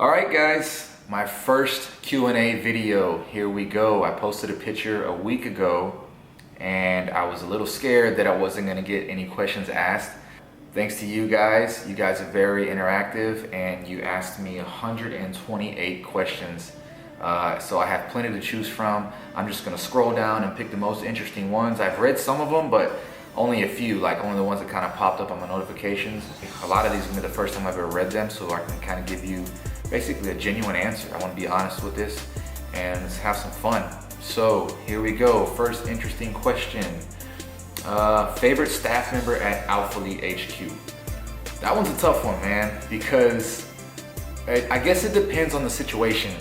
All right, guys, my first Q&A video. Here we go. I posted a picture a week ago and I was a little scared that I wasn't going to get any questions asked. Thanks to you guys. You guys are very interactive and you asked me 128 questions. So I have plenty to choose from. I'm just going to scroll down and pick the most interesting ones. I've read some of them, but only a few, like only the ones that kind of popped up on my notifications. A lot of these are going to be the first time I've ever read them, so I can kind of give you basically a genuine answer. I want to be honest with this and let's have some fun. So here we go. First interesting question. Favorite staff member at Alpha League HQ? That one's a tough one, man, because I guess it depends on the situation.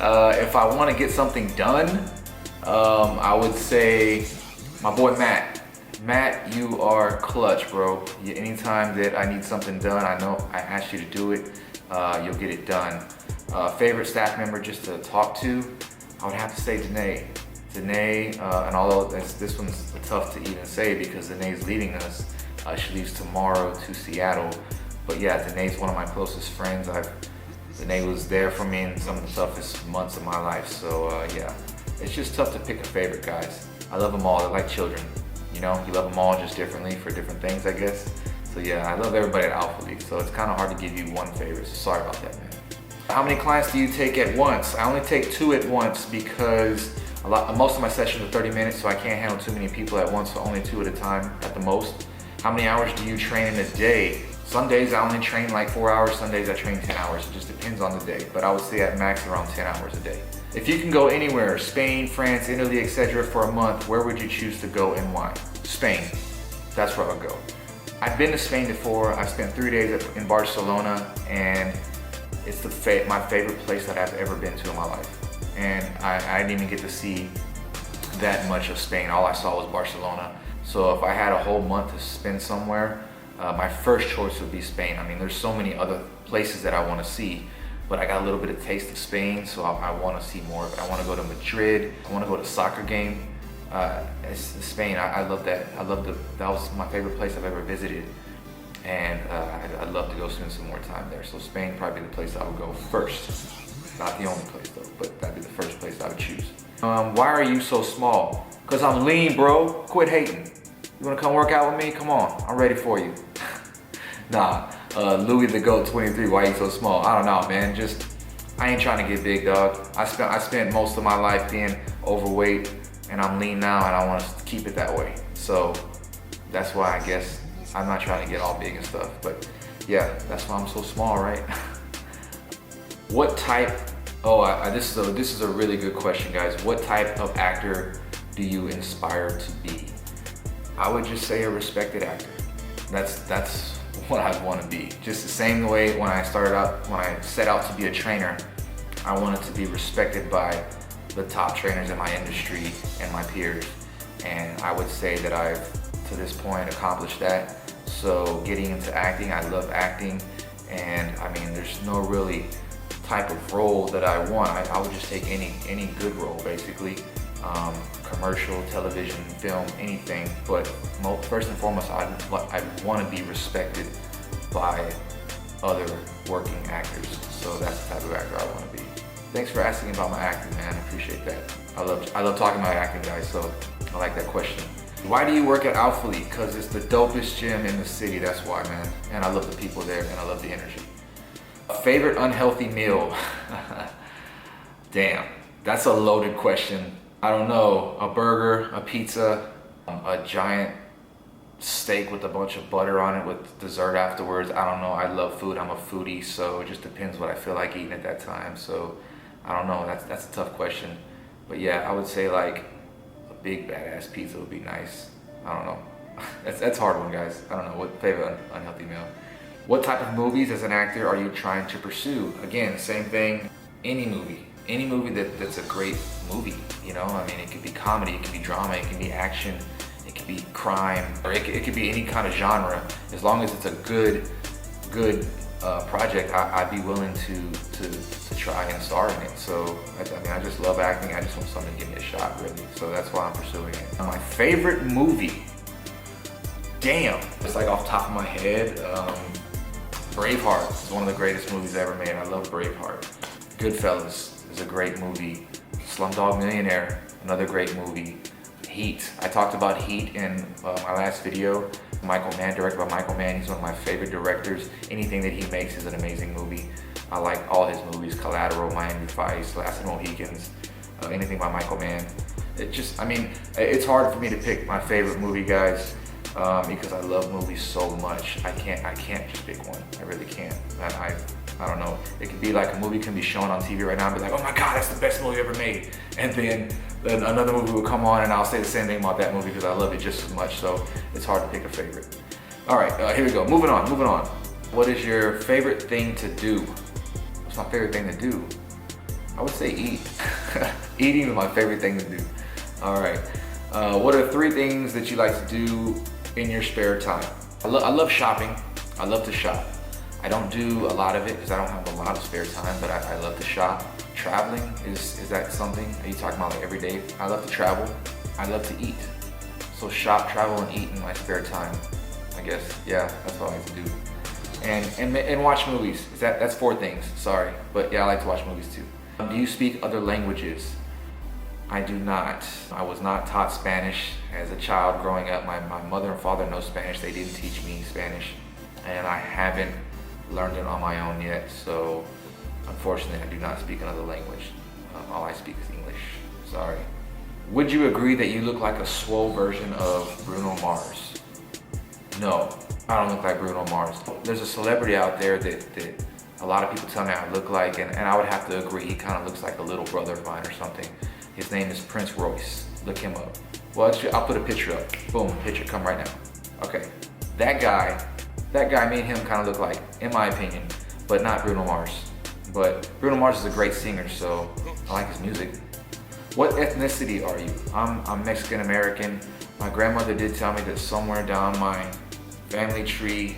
If I want to get something done, I would say my boy Matt. Matt, you are clutch, bro. Anytime that I need something done, I know I asked you to do it, you'll get it done. Favorite staff member just to talk to, I would have to say Danae. Danae, and although this one's tough to even say because Danae's leaving us, she leaves tomorrow to Seattle. But yeah, Danae's one of my closest friends. Danae was there for me in some of the toughest months of my life. So yeah, it's just tough to pick a favorite, guys. I love them all, they're like children. You know, you love them all just differently for different things, I guess. So yeah, I love everybody at Alpha League, so it's kind of hard to give you one favorite, so sorry about that, man. How many clients do you take at once? I only take 2 at once because most of my sessions are 30 minutes, so I can't handle too many people at once, so only 2 at a time at the most. How many hours do you train in a day? Some days I only train like 4 hours, some days I train 10 hours. It just depends on the day, but I would say at max around 10 hours a day. If you can go anywhere, Spain, France, Italy, etc. for a month, where would you choose to go and why? Spain, that's where I would go. I've been to Spain before. I spent 3 days in Barcelona and it's my favorite place that I've ever been to in my life. And I didn't even get to see that much of Spain. All I saw was Barcelona. So if I had a whole month to spend somewhere, my first choice would be Spain. I mean, there's so many other places that I want to see, but I got a little bit of taste of Spain, so I want to see more of it. I want to go to Madrid. I want to go to a soccer game. It's Spain. I love that. That was my favorite place I've ever visited, and I'd love to go spend some more time there. So Spain probably be the place I would go first. Not the only place though, but that'd be the first place I would choose. Why are you so small? Cause I'm lean, bro. Quit hating. You wanna come work out with me? Come on, I'm ready for you. Nah, Louis the Goat 23. Why you so small? I don't know, man. Just I ain't trying to get big, dog. I spent most of my life being overweight. And I'm lean now and I want to keep it that way. So that's why I guess I'm not trying to get all big and stuff, but yeah, that's why I'm so small, right? What type, this is a really good question, guys. What type of actor do you inspire to be? I would just say a respected actor. That's what I want to be. Just the same way when I set out to be a trainer, I wanted to be respected by the top trainers in my industry and my peers, and I would say that I've to this point accomplished that. So getting into acting, I love acting, and I mean there's no really type of role that I want. I would just take any good role basically, commercial, television, film, anything, but first and foremost I want to be respected by other working actors. So that's the type of actor I want to be. Thanks for asking about my acting, man. I appreciate that. I love talking about acting, guys, so I like that question. Why do you work at Alpha League? Because it's the dopest gym in the city, that's why, man. And I love the people there, and I love the energy. Favorite unhealthy meal? Damn, that's a loaded question. I don't know, a burger, a pizza, a giant steak with a bunch of butter on it with dessert afterwards. I don't know, I love food, I'm a foodie, so it just depends what I feel like eating at that time. So I don't know, that's a tough question. But yeah, I would say like a big badass pizza would be nice. I don't know. That's a hard one, guys. I don't know, what favorite unhealthy meal? What type of movies as an actor are you trying to pursue? Again, same thing, any movie that's a great movie, you know? I mean, it could be comedy, it could be drama, it can be action, it could be crime, or it could be any kind of genre. As long as it's a good project, I'd be willing to try and star in it. So I just love acting. I just want someone to give me a shot, really. So that's why I'm pursuing it. My favorite movie, damn, it's like off the top of my head. Braveheart is one of the greatest movies ever made. I love Braveheart. Goodfellas is a great movie. Slumdog Millionaire, another great movie. Heat. I talked about Heat in my last video. Michael Mann, directed by Michael Mann. He's one of my favorite directors. Anything that he makes is an amazing movie. I like all his movies: Collateral, Miami Vice, Last of the Mohicans, anything by Michael Mann. It's hard for me to pick my favorite movie, guys, because I love movies so much. I can't just pick one. I really can't. I don't know. It could be like a movie can be shown on TV right now and be like, oh my God, that's the best movie ever made. And then another movie will come on and I'll say the same thing about that movie because I love it just as much. So it's hard to pick a favorite. All right, here we go. Moving on. What is your favorite thing to do? What's my favorite thing to do? I would say eat. Eating is my favorite thing to do. All right. What are 3 things that you like to do in your spare time? I love shopping. I love to shop. I don't do a lot of it because I don't have a lot of spare time, but I love to shop. Traveling, is that something? Are you talking about like every day? I love to travel. I love to eat. So shop, travel, and eat in my spare time. I guess, yeah, that's what I like to do. And watch movies. That's 4 things, sorry. But yeah, I like to watch movies too. Do you speak other languages? I do not. I was not taught Spanish as a child growing up. My mother and father know Spanish. They didn't teach me Spanish. And I haven't learned it on my own yet. So unfortunately, I do not speak another language. All I speak is English. Sorry. Would you agree that you look like a swole version of Bruno Mars? No, I don't look like Bruno Mars. There's a celebrity out there that a lot of people tell me I look like, and I would have to agree. He kind of looks like a little brother of mine or something. His name is Prince Royce. Look him up. Well, actually, I'll put a picture up. Boom, picture, come right now. Okay, that guy, me and him kind of look like, in my opinion, but not Bruno Mars. But Bruno Mars is a great singer, so I like his music. What ethnicity are you? I'm Mexican American. My grandmother did tell me that somewhere down my family tree,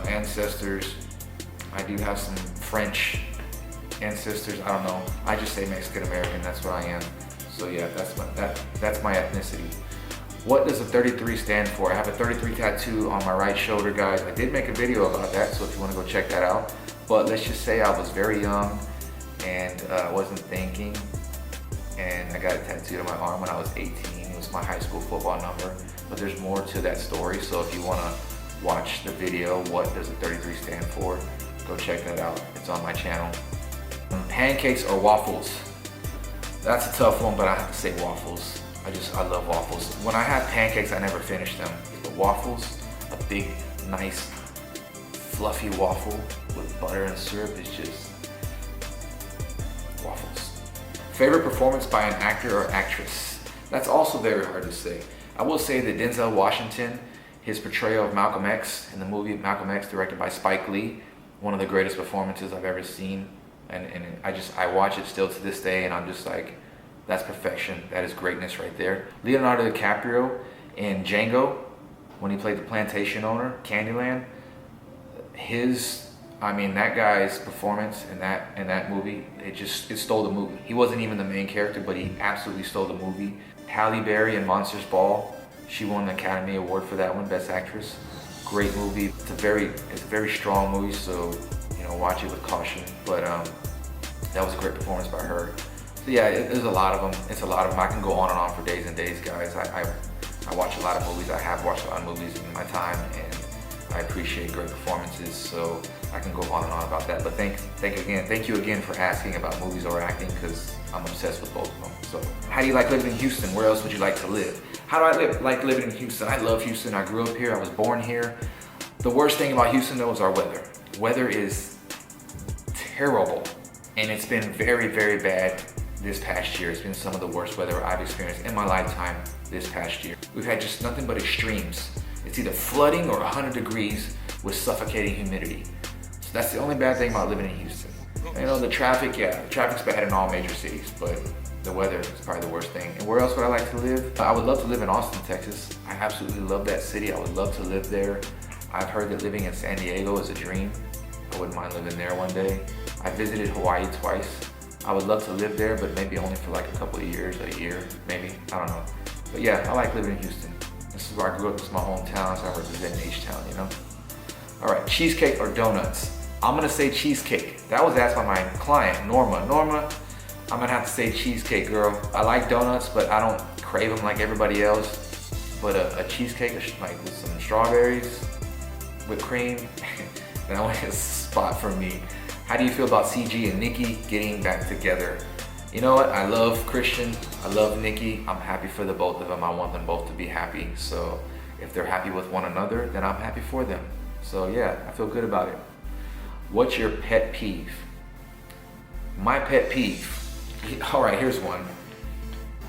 ancestors, I do have some French ancestors. I don't know. I just say Mexican American. That's what I am. So yeah, that's my ethnicity. What does a 33 stand for? I have a 33 tattoo on my right shoulder, guys. I did make a video about that, so if you want to go check that out. But let's just say I was very young and wasn't thinking, and I got it tattooed on my arm when I was 18. It was my high school football number. But there's more to that story, so if you want to watch the video, what does a 33 stand for, go check that out. It's on my channel. Pancakes or waffles? That's a tough one, but I have to say waffles. I love waffles. When I have pancakes, I never finish them. But waffles, a big, nice, fluffy waffle with butter and syrup is just waffles. Favorite performance by an actor or actress? That's also very hard to say. I will say that Denzel Washington, his portrayal of Malcolm X in the movie Malcolm X, directed by Spike Lee, one of the greatest performances I've ever seen. And I watch it still to this day, and I'm just like, that's perfection. That is greatness right there. Leonardo DiCaprio in Django, when he played the plantation owner, Candyland, that guy's performance in that movie, it stole the movie. He wasn't even the main character, but he absolutely stole the movie. Halle Berry in Monsters Ball, she won the Academy Award for that one, Best Actress. Great movie. It's a very strong movie, so watch it with caution. But that was a great performance by her. So yeah, there's a lot of them. It's a lot of them. I can go on and on for days and days, guys. I watch a lot of movies. I have watched a lot of movies in my time, and I appreciate great performances. So I can go on and on about that. But thank you again for asking about movies or acting, because I'm obsessed with both of them. So how do you like living in Houston? Where else would you like to live? How do I like living in Houston? I love Houston. I grew up here. I was born here. The worst thing about Houston, though, is our weather. Weather is terrible, and it's been very, very bad this past year. It's been some of the worst weather I've experienced in my lifetime this past year. We've had just nothing but extremes. It's either flooding or 100 degrees with suffocating humidity. So that's the only bad thing about living in Houston. The traffic, yeah, the traffic's bad in all major cities, but the weather is probably the worst thing. And where else would I like to live? I would love to live in Austin, Texas. I absolutely love that city. I would love to live there. I've heard that living in San Diego is a dream. I wouldn't mind living there one day. I visited Hawaii twice. I would love to live there, but maybe only for like a couple of years, a year, maybe, I don't know. But yeah, I like living in Houston. This is where I grew up. This is my hometown, so I represent H-Town, All right, cheesecake or donuts? I'm gonna say cheesecake. That was asked by my client, Norma. Norma, I'm gonna have to say cheesecake, girl. I like donuts, but I don't crave them like everybody else. But a cheesecake, like with some strawberries, whipped cream, that one is a spot for me. How do you feel about CG and Nikki getting back together? You know what? I love Christian. I love Nikki. I'm happy for the both of them. I want them both to be happy. So if they're happy with one another, then I'm happy for them. So yeah, I feel good about it. What's your pet peeve? My pet peeve. All right, here's one.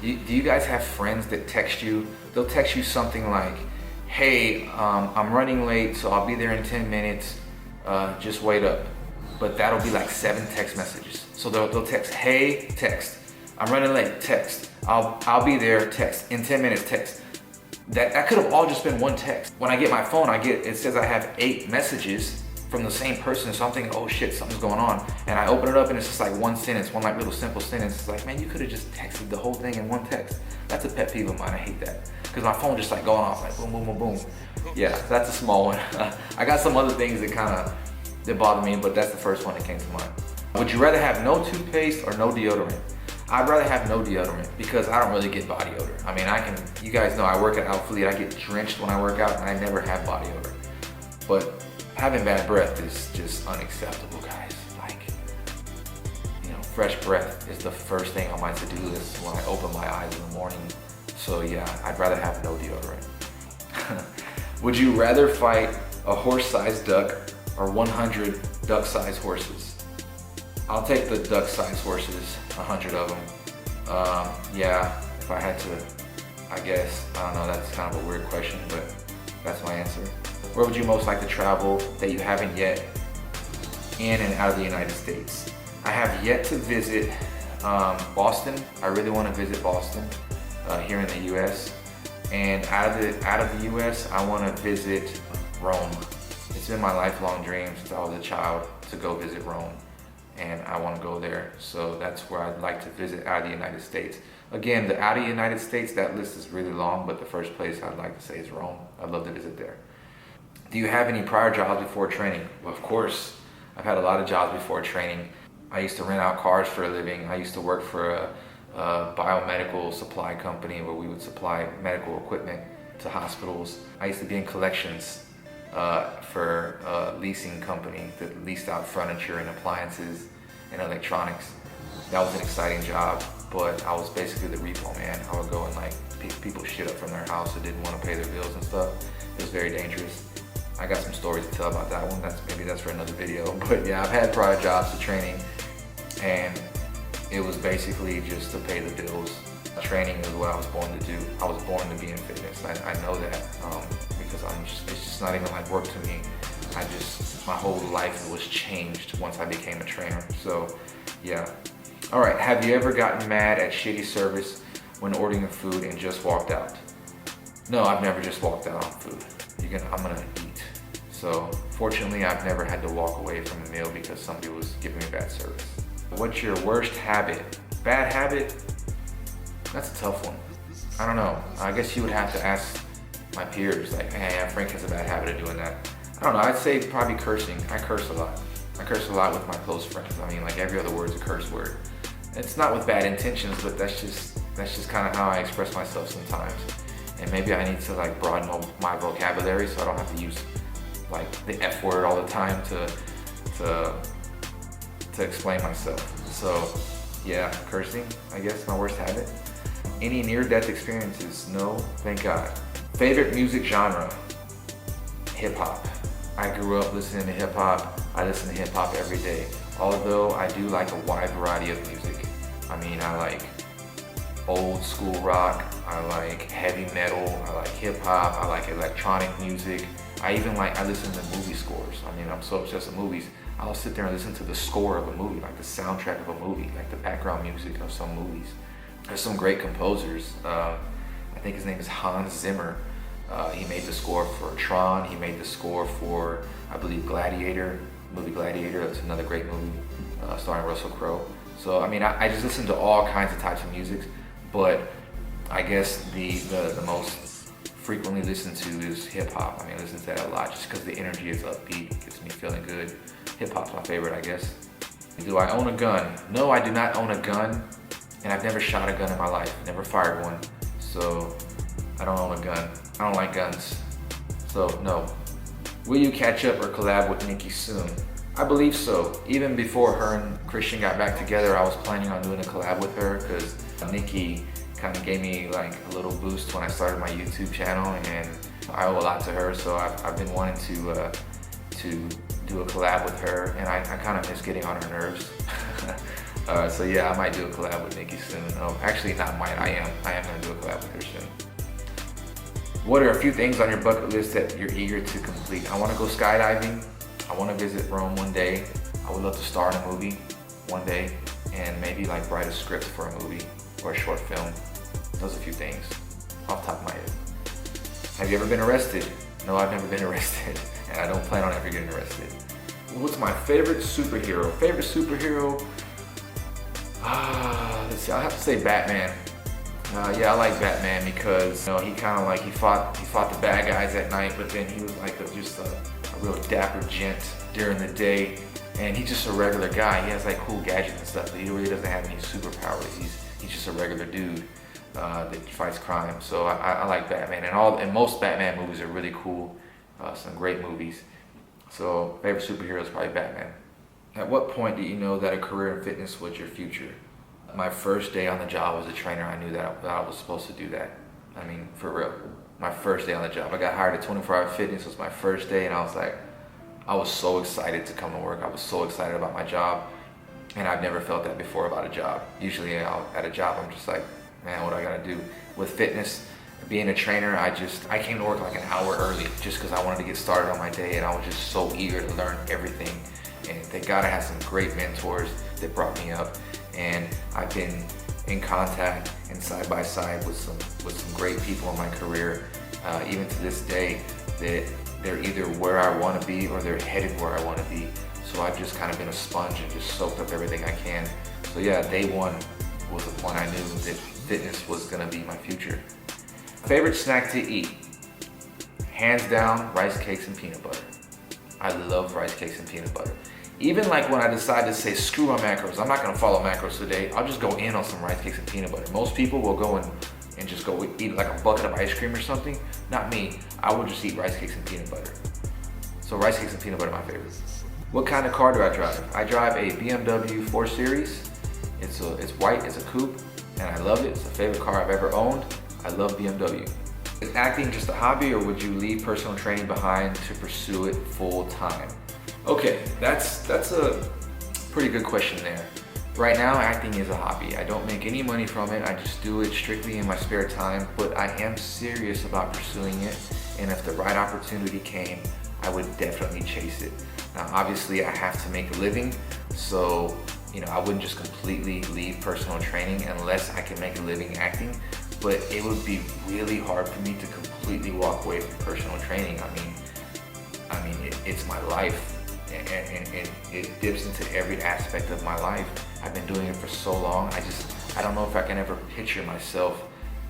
Do you guys have friends that text you? They'll text you something like, hey, I'm running late, so I'll be there in 10 minutes. Just wait up. But that'll be like 7 text messages. So they'll text, hey, text. I'm running late, text. I'll be there, text. In 10 minutes, text. That could have all just been one text. When I get my phone, it says I have 8 messages from the same person, so I'm thinking, oh shit, something's going on. And I open it up and it's just like one sentence, one like little simple sentence. It's like, man, you could have just texted the whole thing in one text. That's a pet peeve of mine, I hate that. Because my phone just like going off like boom, boom, boom, boom. Yeah, that's a small one. I got some other things that bother me, but that's the first one that came to mind. Would you rather have no toothpaste or no deodorant? I'd rather have no deodorant because I don't really get body odor. I mean, you guys know I work at Outfleet, I get drenched when I work out and I never have body odor. But having bad breath is just unacceptable, guys. Like, fresh breath is the first thing on my to-do list when I open my eyes in the morning. So yeah, I'd rather have no deodorant. Would you rather fight a horse-sized duck or 100 duck-sized horses? I'll take the duck-sized horses, 100 of them. Yeah, if I had to, I guess. I don't know, that's kind of a weird question, but that's my answer. Where would you most like to travel that you haven't yet in and out of the United States? I have yet to visit Boston. I really want to visit Boston here in the US. And out of the US, I want to visit Rome. It's been my lifelong dream since I was a child to go visit Rome. And I want to go there. So that's where I'd like to visit out of the United States. Again, the out of the United States, that list is really long, but the first place I'd like to say is Rome. I'd love to visit there. Do you have any prior jobs before training? Well, of course, I've had a lot of jobs before training. I used to rent out cars for a living. I used to work for a biomedical supply company where we would supply medical equipment to hospitals. I used to be in collections for a leasing company that leased out furniture and appliances and electronics. That was an exciting job, but I was basically the repo man. I would go and like pick people's shit up from their house that didn't want to pay their bills and stuff. It was very dangerous. I got some stories to tell about that one. Maybe that's for another video. But yeah, I've had prior jobs to training, and it was basically just to pay the bills. Training is what I was born to do. I was born to be in fitness. I know that because it's just not even like work to me. My whole life was changed once I became a trainer. So yeah. All right, have you ever gotten mad at shitty service when ordering food and just walked out? No, I've never just walked out on food. I'm gonna eat. So fortunately, I've never had to walk away from a meal because somebody was giving me bad service. What's your worst habit? Bad habit? That's a tough one. I don't know. I guess you would have to ask my peers, like, hey, Frank has a bad habit of doing that. I don't know, I'd say probably cursing. I curse a lot. I curse a lot with my close friends. I mean, like every other word's a curse word. It's not with bad intentions, but that's just kind of how I express myself sometimes. And maybe I need to like broaden my vocabulary so I don't have to use like the F word all the time to explain myself. So yeah, cursing, I guess, my worst habit. Any near-death experiences? No, thank God. Favorite music genre? Hip hop. I grew up listening to hip hop. I listen to hip hop every day. Although I do like a wide variety of music. I mean, I like old school rock, I like heavy metal, I like hip hop, I like electronic music. I listen to movie scores. I mean, I'm so obsessed with movies. I'll sit there and listen to the score of a movie, like the soundtrack of a movie, like the background music of some movies. There's some great composers. I think his name is Hans Zimmer. He made the score for Tron. He made the score for, I believe, Gladiator, movie Gladiator. That's another great movie starring Russell Crowe. So, I mean, I just listen to all kinds of types of music, but I guess the most frequently listen to is hip hop. I mean, I listen to that a lot just because the energy is upbeat, gets me feeling good. Hip hop's my favorite, I guess. Do I own a gun? No, I do not own a gun, and I've never shot a gun in my life, never fired one. So I don't own a gun. I don't like guns. So no. Will you catch up or collab with Nikki soon? I believe so. Even before her and Christian got back together, I was planning on doing a collab with her because Nikki kind of gave me like a little boost when I started my YouTube channel, and I owe a lot to her. So I've been wanting to do a collab with her, and I kind of miss getting on her nerves. So yeah, I might do a collab with Nikki soon. Oh, actually not might, I am gonna do a collab with her soon. What are a few things on your bucket list that you're eager to complete? I wanna go skydiving. I wanna visit Rome one day. I would love to star in a movie one day, and maybe like write a script for a movie or a short film. Those are a few things off the top of my head. Have you ever been arrested? No, I've never been arrested, and I don't plan on ever getting arrested. What's my favorite superhero? Favorite superhero? Let's see, I'll have to say Batman. Yeah, I like Batman because he kind of like, he fought the bad guys at night, but then he was like just a real dapper gent during the day, and he's just a regular guy. He has like cool gadgets and stuff, but he really doesn't have any superpowers. He's just a regular dude that fights crime. So I like Batman, and most Batman movies are really cool. Some great movies. So favorite superhero is probably Batman. At what point did you know that a career in fitness was your future? My first day on the job as a trainer, I knew that I was supposed to do that. I mean, for real. My first day on the job. I got hired at 24 Hour Fitness. It was my first day, and I was so excited to come to work. I was so excited about my job, and I've never felt that before about a job. Usually at a job, I'm just like, man, what do I gotta do? With fitness, being a trainer, I came to work like an hour early just because I wanted to get started on my day, and I was just so eager to learn everything. And thank God I had some great mentors that brought me up, and I've been in contact and side by side with some great people in my career, even to this day, that they're either where I want to be or they're headed where I want to be. So I've just kind of been a sponge and just soaked up everything I can. So yeah, day one was the point I knew that fitness was gonna be my future. Favorite snack to eat? Hands down, rice cakes and peanut butter. I love rice cakes and peanut butter. Even like when I decide to say, screw on macros, I'm not gonna follow macros today, I'll just go in on some rice cakes and peanut butter. Most people will go and just go eat like a bucket of ice cream or something. Not me, I would just eat rice cakes and peanut butter. So rice cakes and peanut butter are my favorites. What kind of car do I drive? I drive a BMW 4 Series. It's white, it's a coupe, and I love it. It's the favorite car I've ever owned. I love BMW. Is acting just a hobby, or would you leave personal training behind to pursue it full time? Okay, that's a pretty good question there. Right now, acting is a hobby. I don't make any money from it. I just do it strictly in my spare time, but I am serious about pursuing it. And if the right opportunity came, I would definitely chase it. Now, obviously, I have to make a living, so I wouldn't just completely leave personal training unless I can make a living acting. But it would be really hard for me to completely walk away from personal training. I mean, it's my life, and it dips into every aspect of my life. I've been doing it for so long. I don't know if I can ever picture myself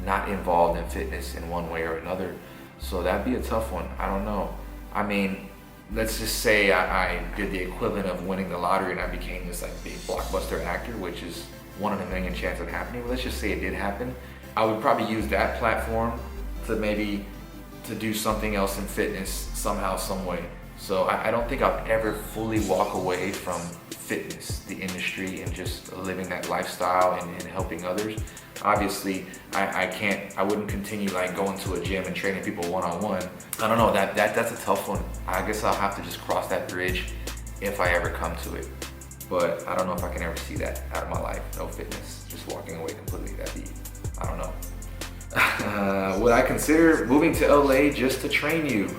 not involved in fitness in one way or another. So that'd be a tough one. I don't know. I mean, let's just say I did the equivalent of winning the lottery and I became this like big blockbuster actor, which is 1 in a million chance of happening. Let's just say it did happen. I would probably use that platform to do something else in fitness somehow, some way. So I don't think I'll ever fully walk away from fitness, the industry, and just living that lifestyle and helping others. Obviously, I wouldn't continue like going to a gym and training people one-on-one. I don't know, that's a tough one. I guess I'll have to just cross that bridge if I ever come to it. But I don't know if I can ever see that out of my life, no fitness, just walking away completely. I don't know. Would I consider moving to LA just to train you,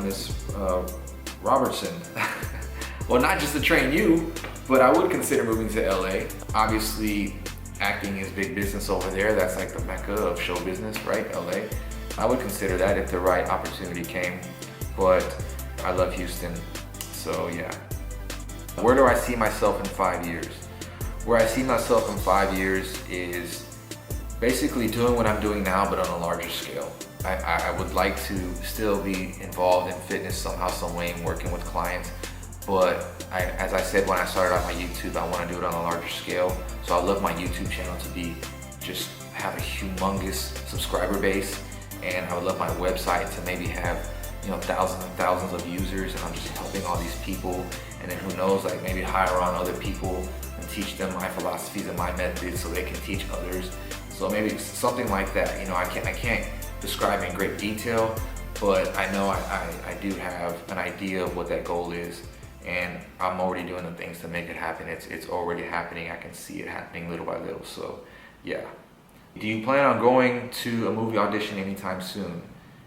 Miss Robertson? Well, not just to train you, but I would consider moving to LA. Obviously, acting is big business over there. That's like the mecca of show business, right? LA. I would consider that if the right opportunity came, but I love Houston, so yeah. Where do I see myself in 5 years? Where I see myself in 5 years is basically doing what I'm doing now, but on a larger scale. I would like to still be involved in fitness somehow, some way, and working with clients. But as I said when I started on my YouTube, I want to do it on a larger scale. So I love my YouTube channel to be just have a humongous subscriber base, and I would love my website to maybe have, you know, thousands and thousands of users, and I'm just helping all these people. And then who knows, like maybe hire on other people and teach them my philosophies and my methods so they can teach others. So maybe something like that. You know, I can't describe in great detail, but I know I do have an idea of what that goal is, and I'm already doing the things to make it happen. It's already happening. I can see it happening little by little. So yeah. Do you plan on going to a movie audition anytime soon?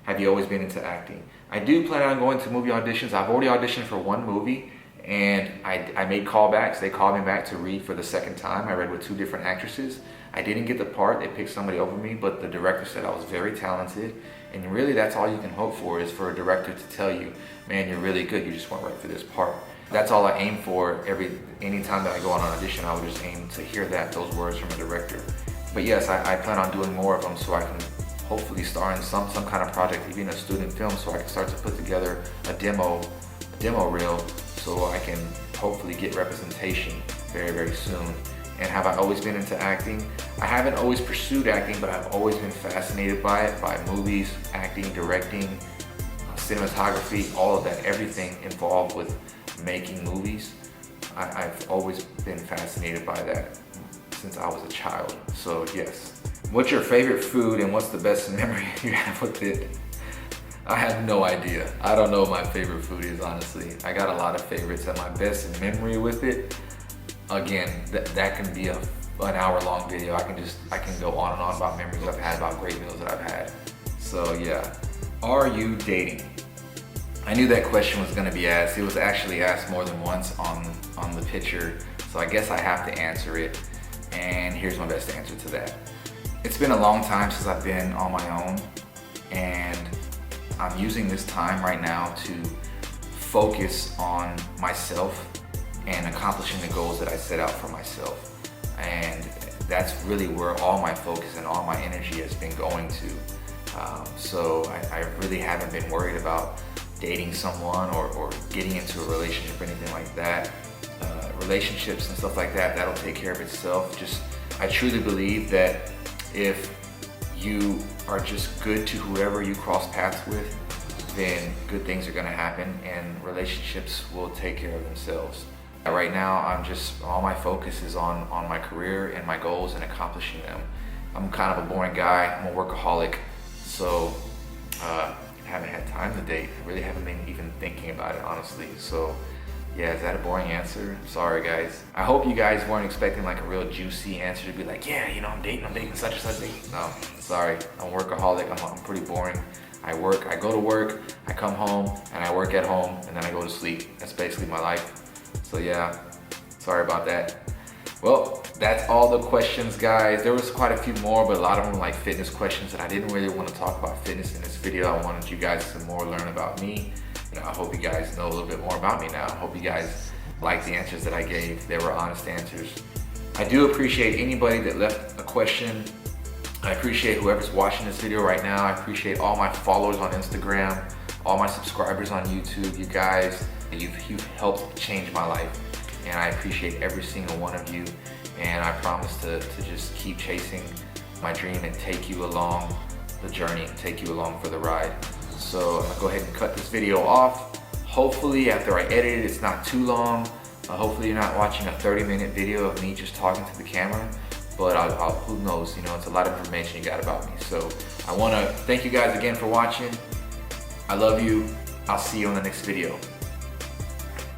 Have you always been into acting? I do plan on going to movie auditions. I've already auditioned for one movie, and I made callbacks. They called me back to read for the second time. I read with 2 different actresses. I didn't get the part. They picked somebody over me, but the director said I was very talented. And really, that's all you can hope for, is for a director to tell you, man, you're really good. You just weren't right for this part. That's all I aim for. Any time that I go on an audition, I would just aim to hear those words from a director. But yes, I plan on doing more of them, so I can hopefully star in some kind of project, even a student film, so I can start to put together a demo reel, so I can hopefully get representation very, very soon. And have I always been into acting? I haven't always pursued acting, but I've always been fascinated by it, by movies, acting, directing, cinematography, all of that, everything involved with making movies. I've always been fascinated by that since I was a child, so yes. What's your favorite food and what's the best memory you have with it? I have no idea. I don't know what my favorite food is, honestly. I got a lot of favorites, and my best memory with it, again, that can be an hour-long video. I can go on and on about memories I've had, about great meals that I've had. So yeah. Are you dating? I knew that question was gonna be asked. It was actually asked more than once on the picture, so I guess I have to answer it. And here's my best answer to that. It's been a long time since I've been on my own, and I'm using this time right now to focus on myself and accomplishing the goals that I set out for myself. And that's really where all my focus and all my energy has been going to. So I really haven't been worried about dating someone or getting into a relationship or anything like that. Relationships and stuff like that, that'll take care of itself. I truly believe that if you are just good to whoever you cross paths with, then good things are gonna happen and relationships will take care of themselves. Right now, all my focus is on my career and my goals and accomplishing them. I'm kind of a boring guy. I'm a workaholic, so I haven't had time to date. I really haven't been even thinking about it, honestly. So yeah, is that a boring answer? Sorry, guys. I hope you guys weren't expecting like a real juicy answer to be like, yeah, you know, I'm dating such and such. No, sorry. I'm a workaholic. I'm pretty boring. I go to work, I come home, and I work at home, and then I go to sleep. That's basically my life. So yeah, sorry about that. Well, that's all the questions, guys. There was quite a few more, but a lot of them were like fitness questions, and I didn't really want to talk about fitness in this video. I wanted you guys to more learn about me. I hope you guys know a little bit more about me now. I hope you guys like the answers that I gave. They were honest answers. I do appreciate anybody that left a question. I appreciate whoever's watching this video right now. I appreciate all my followers on Instagram, all my subscribers on YouTube. You guys, you've helped change my life, and I appreciate every single one of you. And I promise to just keep chasing my dream and take you along the journey, take you along for the ride. So I'm gonna go ahead and cut this video off. Hopefully after I edit it, it's not too long. Hopefully you're not watching a 30-minute video of me just talking to the camera, but who knows, you know, it's a lot of information you got about me. So I wanna thank you guys again for watching. I love you. I'll see you on the next video.